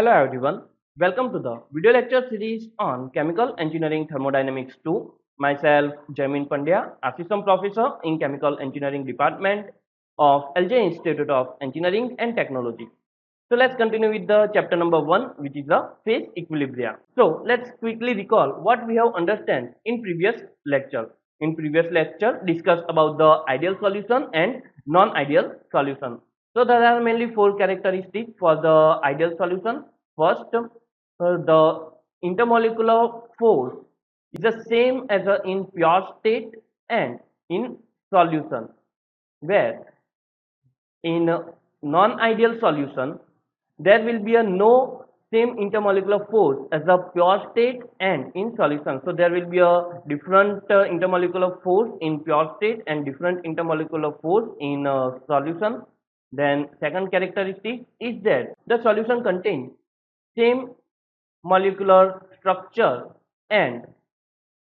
Hello everyone, welcome to the video lecture series on Chemical Engineering Thermodynamics 2. Myself Jamin Pandya, Assistant Professor in Chemical Engineering Department of LJIET Institute of Engineering and Technology. So let's continue with the chapter number 1, which is the phase equilibria. So let's quickly recall what we have understand in previous lecture. In previous lecture discussed about the ideal solution and non-ideal solution. So there are mainly four characteristics for the ideal solution. First, the intermolecular force is the same as in pure state and in solution, where in non-ideal solution there will be a no same intermolecular force as a pure state and in solution. So there will be a different intermolecular force in pure state and different intermolecular force in solution. Then second characteristic is that the solution contains same molecular structure and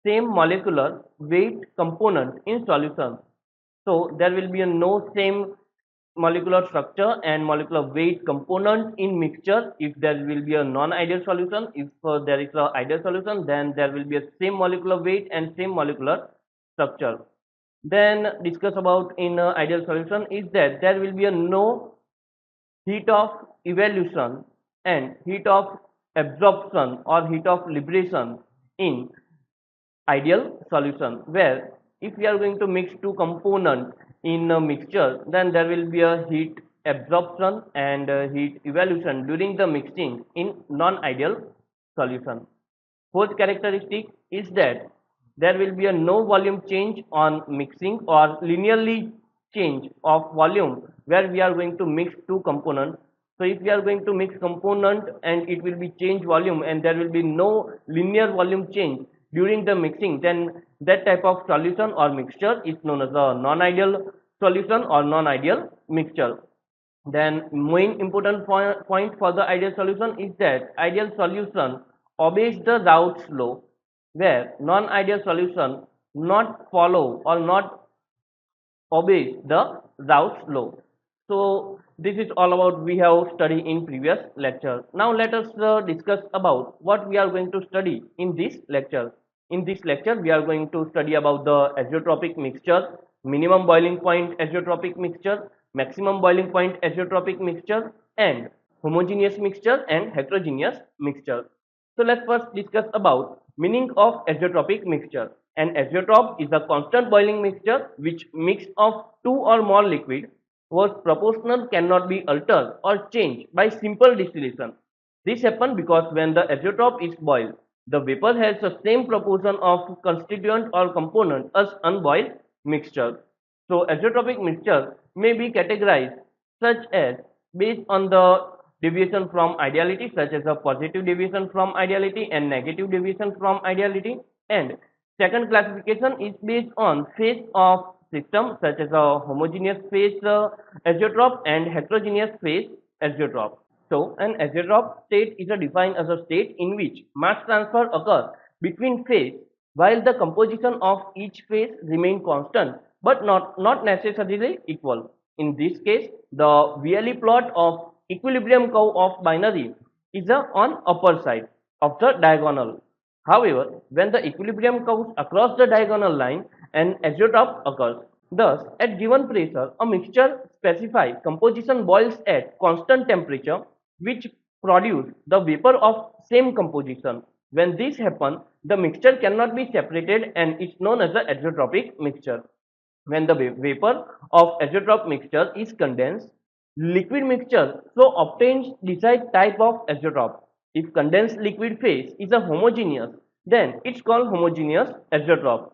same molecular weight component in solution. So there will be a no same molecular structure and molecular weight component in mixture if there will be a non-ideal solution. If there is a ideal solution, then there will be a same molecular weight and same molecular structure. Then discuss about in ideal solution is that there will be a no heat of evolution and heat of absorption or heat of liberation in ideal solution, where if we are going to mix two components in a mixture, then there will be a heat absorption and heat evolution during the mixing in non-ideal solution. Fourth characteristic is that there will be a no volume change on mixing or linearly change of volume where we are going to mix two components. So if we are going to mix component and it will be change volume and there will be no linear volume change during the mixing, then that type of solution or mixture is known as a non-ideal solution or non-ideal mixture. Then main important point for the ideal solution is that ideal solution obeys the Raoult's law, where non-ideal solution not follow or not obey the Raoult's law. So this is all about we have studied in previous lecture. Now let us discuss about what we are going to study in this lecture. In this lecture we are going to study about the azeotropic mixture, minimum boiling point azeotropic mixture, maximum boiling point azeotropic mixture, and homogeneous mixture and heterogeneous mixture. So let's first discuss about meaning of azeotropic mixture. An azeotrope is a constant boiling mixture which mix of two or more liquid whose proportional cannot be altered or changed by simple distillation. This happens because when the azeotrope is boiled, the vapor has the same proportion of constituent or component as unboiled mixture. So azeotropic mixture may be categorized such as based on the deviation from ideality, such as a positive deviation from ideality and negative deviation from ideality. And second classification is based on phase of system, such as a homogeneous phase azeotrope and heterogeneous phase azeotrope. So an azeotrope state is defined as a state in which mass transfer occurs between phase while the composition of each phase remain constant but not necessarily equal. In this case, the VLE plot of equilibrium curve of binary is on upper side of the diagonal. However, when the equilibrium comes across the diagonal line, an azeotrope occurs. Thus, at given pressure, a mixture specified composition boils at constant temperature, which produce the vapor of same composition. When this happens, the mixture cannot be separated and is known as the azeotropic mixture. When the vapor of azeotrope mixture is condensed, liquid mixture so obtains desired type of azeotrope. If condensed liquid phase is a homogeneous, then it's called homogeneous azeotrope.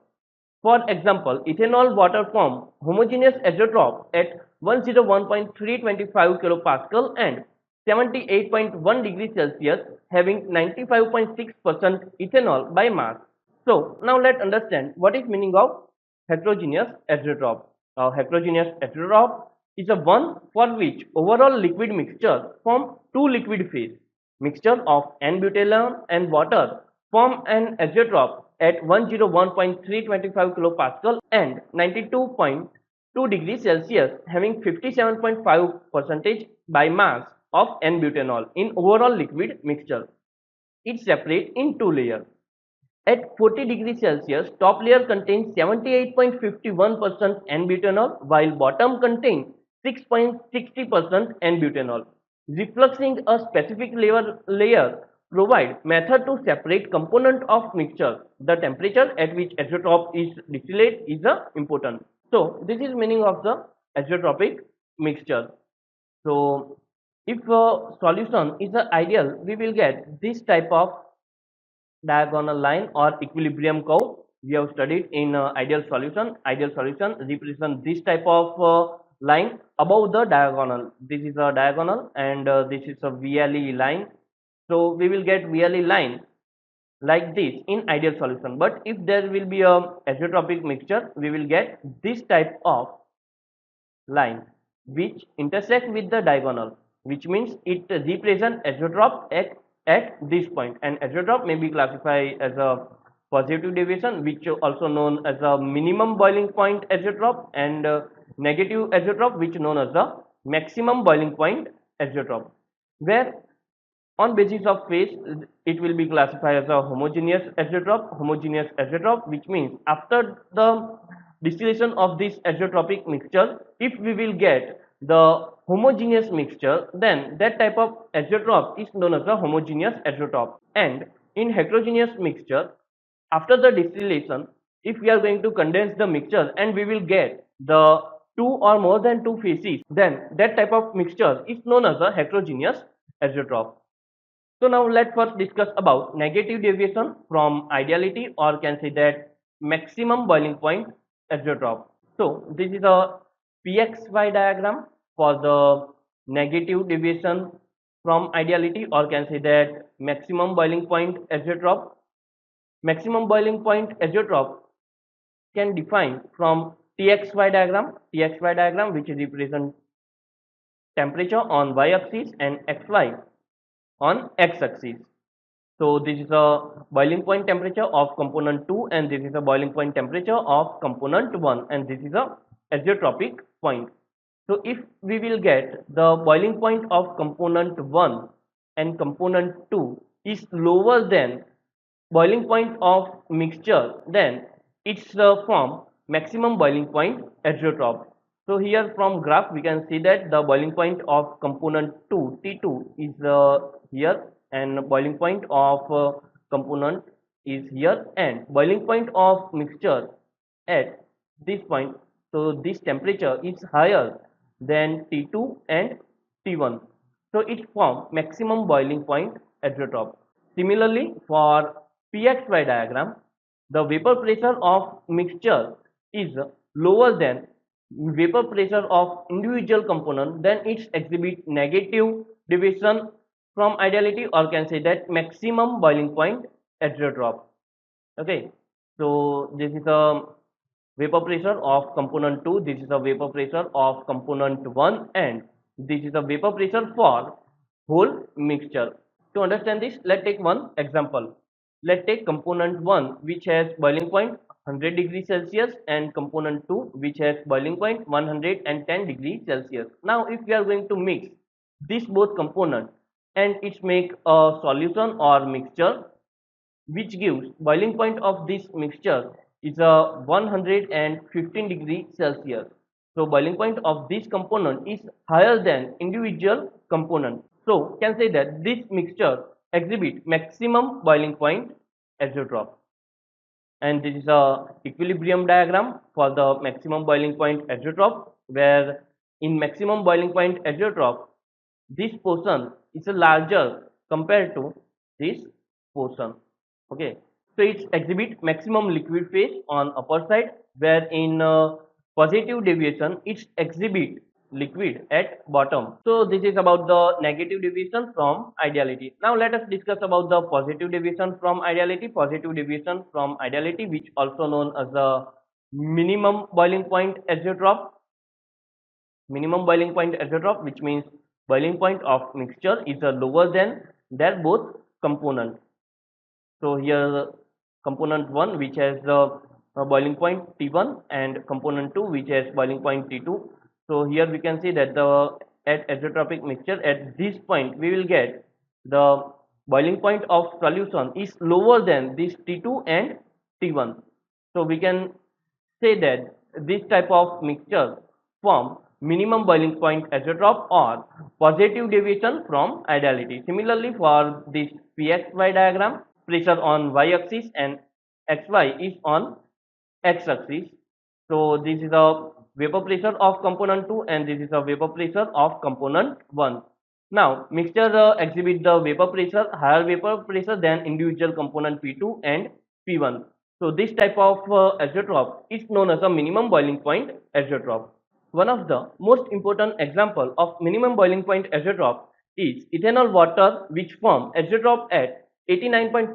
For example, ethanol water form homogeneous azeotrope at 101.325 kilopascal and 78.1 degrees Celsius having 95.6% ethanol by mass. So now let's understand what is meaning of heterogeneous azeotrope. Heterogeneous azeotrope is a one for which overall liquid mixture form two liquid phase. Mixture of N-butanol and water form an azeotrope at 101.325 kilopascal and 92.2 degrees Celsius having 57.5% by mass. of N-butanol in overall liquid mixture. It separates in two layers. At 40 degrees Celsius, top layer contains 78.51% N-butanol, while bottom contains 6.60% N-butanol. Refluxing a specific layer provide method to separate component of mixture. The temperature at which azeotrope is distilled is important. So this is meaning of the azeotropic mixture. So if a solution is ideal, we will get this type of diagonal line or equilibrium curve. We have studied in ideal solution. Ideal solution represent this type of line above the diagonal. This is a diagonal and this is a VLE line. So we will get VLE line like this in ideal solution. But if there will be a azeotropic mixture, we will get this type of line which intersect with the diagonal, which means it represents azeotrope at this point, and azeotrope may be classified as a positive deviation, which also known as a minimum boiling point azeotrope, and negative azeotrope, which known as the maximum boiling point azeotrope, where on basis of phase it will be classified as a homogeneous azeotrope, which means after the distillation of this azeotropic mixture, if we will get the homogeneous mixture, then that type of azeotrope is known as a homogeneous azeotrope. And in heterogeneous mixture, after the distillation, if we are going to condense the mixture and we will get the two or more than two phases, then that type of mixture is known as a heterogeneous azeotrope. So now let's first discuss about negative deviation from ideality, or can say that maximum boiling point azeotrope. So this is a PXY diagram for the negative deviation from ideality, or can say that maximum boiling point azeotrope. Maximum boiling point azeotrope can define from TXY diagram which represents temperature on y-axis and XY on x-axis. So this is a boiling point temperature of component 2, and this is a boiling point temperature of component 1, and this is a azeotropic point. So if we will get the boiling point of component 1 and component 2 is lower than boiling point of mixture, then it's from maximum boiling point azeotrope. So here from graph we can see that the boiling point of component 2 T2 is here, and boiling point of component is here, and boiling point of mixture at this point. So this temperature is higher than T2 and T1. So it forms maximum boiling point azeotrope. Similarly, for PXY diagram, the vapor pressure of mixture is lower than vapor pressure of individual component, then it exhibit negative deviation from ideality, or can say that maximum boiling point azeotrope. Okay, so this is a vapor pressure of component 2, this is a vapor pressure of component 1, and this is a vapor pressure for whole mixture. To understand this, let's take one example. Let's take component 1 which has boiling point 100 degrees Celsius and component 2 which has boiling point 110 degrees Celsius. Now if we are going to mix these both components and it make a solution or mixture which gives boiling point of this mixture is a 115 degrees Celsius. So boiling point of this component is higher than individual component. So can say that this mixture exhibit maximum boiling point azeotrope. And this is a equilibrium diagram for the maximum boiling point azeotrope, where in maximum boiling point azeotrope this portion is larger compared to this portion. Okay, so it exhibit maximum liquid phase on upper side, where in positive deviation it exhibit liquid at bottom. So this is about the negative deviation from ideality. Now let us discuss about the positive deviation from ideality. Positive deviation from ideality, which also known as the minimum boiling point azeotrope. Minimum boiling point azeotrope, which means boiling point of mixture is lower than their both component. So here component 1 which has the boiling point T1 and component 2 which has boiling point T2. So here we can see that the at azeotropic mixture, at this point we will get the boiling point of solution is lower than this T2 and T1. So we can say that this type of mixture form minimum boiling point azeotrope or positive deviation from ideality. Similarly, for this PXY diagram, pressure on y-axis and xy is on x-axis. So this is a vapor pressure of component 2 and this is a vapor pressure of component 1. Now mixture exhibit the vapor pressure, higher vapor pressure than individual component P2 and P1. So this type of azeotrope is known as a minimum boiling point azeotrope. One of the most important example of minimum boiling point azeotrope is ethanol water, which form azeotrope at 89.4%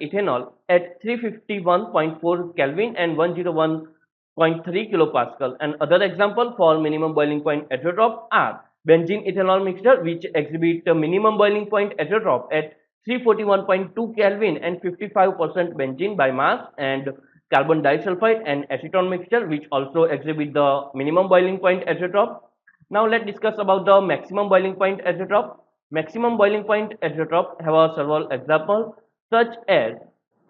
ethanol at 351.4 Kelvin and 101.3 kilopascal. And other example for minimum boiling point azeotrope are benzene ethanol mixture, which exhibit a minimum boiling point azeotrope at 341.2 Kelvin and 55% benzene by mass, and carbon disulfide and acetone mixture, which also exhibit the minimum boiling point azeotrope. Now let's discuss about the maximum boiling point azeotrope. Maximum boiling point azeotrope have several examples such as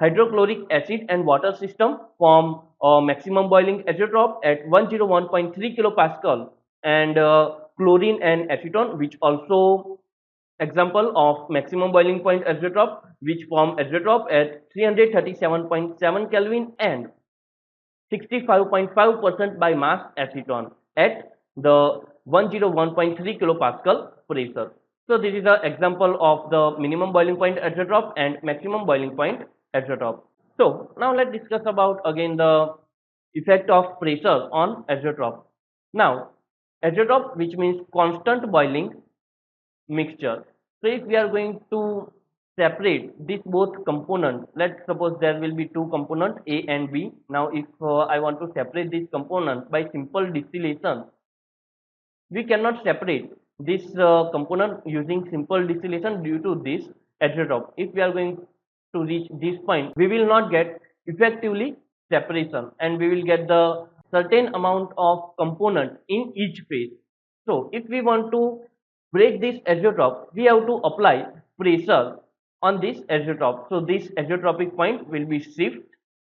hydrochloric acid and water system form maximum boiling azeotrope at 101.3 kilopascal, and chlorine and acetone, which also example of maximum boiling point azeotrope, which form azeotrope at 337.7 Kelvin and 65.5% by mass acetone at the 101.3 kilopascal pressure. So this is an example of the minimum boiling point azeotrope and maximum boiling point azeotrope. So now let's discuss about again the effect of pressure on azeotrope. Now azeotrope, which means constant boiling mixture. So if we are going to separate these both components, let's suppose there will be two components A and B. Now if I want to separate these components by simple distillation, we cannot separate this component using simple distillation due to this azeotrope. If we are going to reach this point, we will not get effectively separation and we will get the certain amount of component in each phase. So if we want to break this azeotrope, we have to apply pressure on this azeotrope. So this azeotropic point will be shift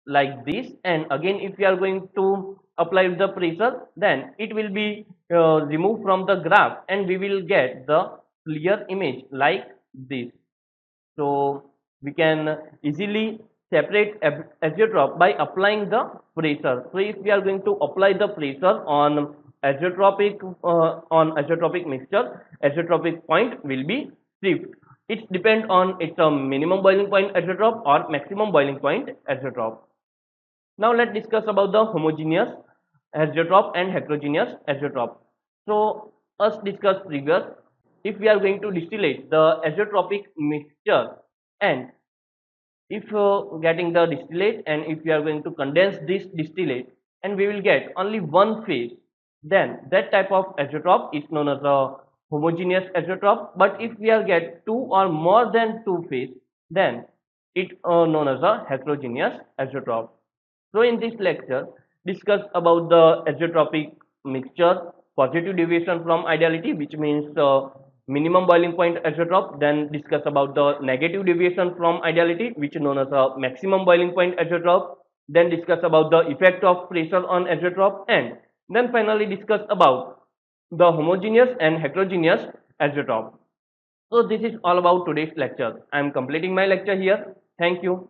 like this, and again if we are going to apply the pressure, then it will be removed from the graph and we will get the clear image like this. So we can easily separate azeotrope by applying the pressure. So if we are going to apply the pressure on azeotropic mixture, azeotropic point will be shift. It depends on its minimum boiling point azeotrope or maximum boiling point azeotrope. Now let's discuss about the homogeneous azeotrope and heterogeneous azeotrope. So as discussed previous, if we are going to distillate the azeotropic mixture, and if getting the distillate, and if we are going to condense this distillate and we will get only one phase, then that type of azeotrope is known as a homogeneous azeotrope. But if we are get two or more than two phase, then it known as a heterogeneous azeotrope. So in this lecture discuss about the azeotropic mixture, positive deviation from ideality, which means minimum boiling point azeotrope. Then discuss about the negative deviation from ideality, which is known as a maximum boiling point azeotrope. Then discuss about the effect of pressure on azeotrope, and then finally discuss about the homogeneous and heterogeneous azeotrope. So this is all about today's lecture. I am completing my lecture here. Thank you.